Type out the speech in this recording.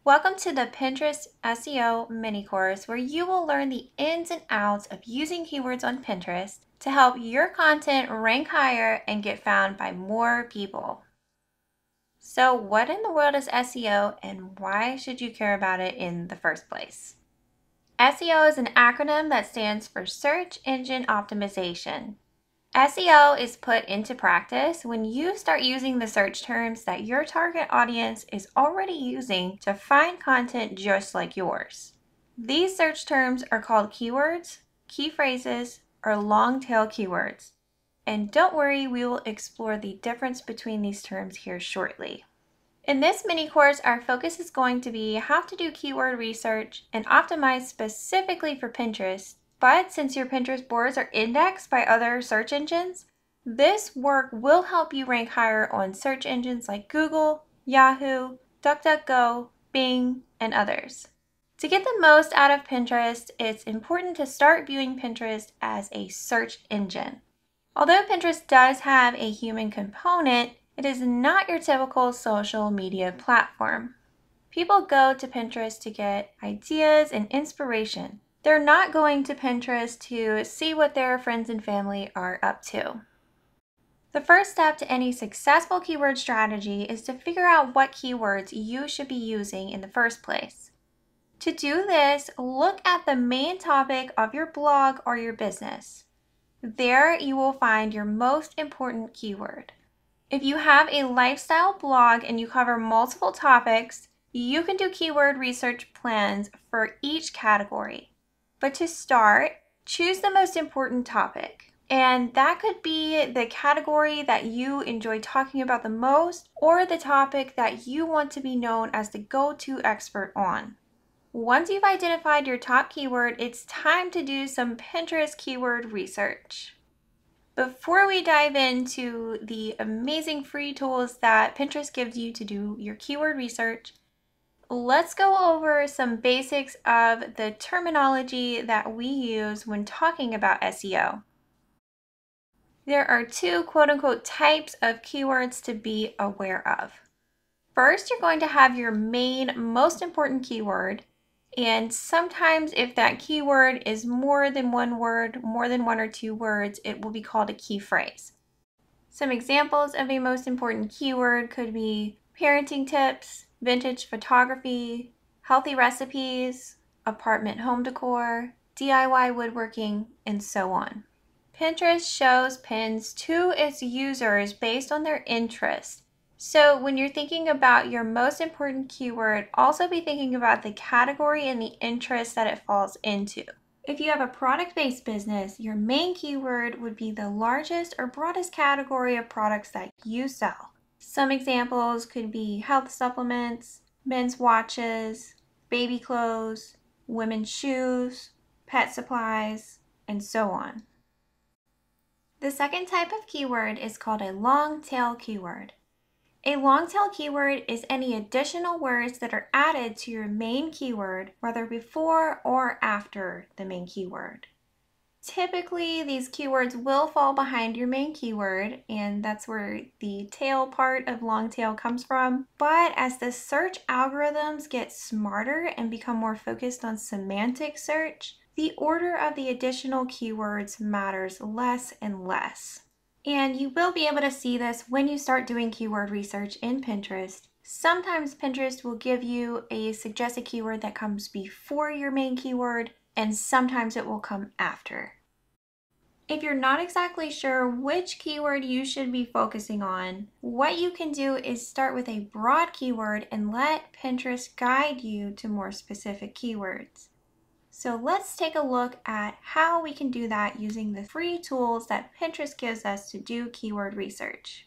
Welcome to the Pinterest SEO mini course where you will learn the ins and outs of using keywords on Pinterest to help your content rank higher and get found by more people. So what in the world is SEO and why should you care about it in the first place? SEO is an acronym that stands for Search Engine Optimization. SEO is put into practice when you start using the search terms that your target audience is already using to find content just like yours. These search terms are called keywords, key phrases, or long tail keywords. And don't worry, we will explore the difference between these terms here shortly. In this mini course, our focus is going to be how to do keyword research and optimize specifically for Pinterest. But since your Pinterest boards are indexed by other search engines, this work will help you rank higher on search engines like Google, Yahoo, DuckDuckGo, Bing, and others. To get the most out of Pinterest, it's important to start viewing Pinterest as a search engine. Although Pinterest does have a human component, it is not your typical social media platform. People go to Pinterest to get ideas and inspiration. They're not going to Pinterest to see what their friends and family are up to. The first step to any successful keyword strategy is to figure out what keywords you should be using in the first place. To do this, look at the main topic of your blog or your business. There you will find your most important keyword. If you have a lifestyle blog and you cover multiple topics, you can do keyword research plans for each category. But to start, choose the most important topic. And that could be the category that you enjoy talking about the most or the topic that you want to be known as the go-to expert on. Once you've identified your top keyword, it's time to do some Pinterest keyword research. Before we dive into the amazing free tools that Pinterest gives you to do your keyword research, let's go over some basics of the terminology that we use when talking about SEO. There are two quote-unquote types of keywords to be aware of. First, you're going to have your main, most important keyword, and sometimes if that keyword is more than one word, more than one or two words, it will be called a key phrase. Some examples of a most important keyword could be parenting tips, vintage photography, healthy recipes, apartment home decor, DIY woodworking, and so on. Pinterest shows pins to its users based on their interests. So when you're thinking about your most important keyword, also be thinking about the category and the interest that it falls into. If you have a product-based business, your main keyword would be the largest or broadest category of products that you sell. Some examples could be health supplements, men's watches, baby clothes, women's shoes, pet supplies, and so on. The second type of keyword is called a long tail keyword. A long tail keyword is any additional words that are added to your main keyword, whether before or after the main keyword. Typically, these keywords will fall behind your main keyword, and that's where the tail part of long tail comes from. But as the search algorithms get smarter and become more focused on semantic search, the order of the additional keywords matters less and less. And you will be able to see this when you start doing keyword research in Pinterest. Sometimes Pinterest will give you a suggested keyword that comes before your main keyword, and sometimes it will come after. If you're not exactly sure which keyword you should be focusing on, what you can do is start with a broad keyword and let Pinterest guide you to more specific keywords. So let's take a look at how we can do that using the free tools that Pinterest gives us to do keyword research.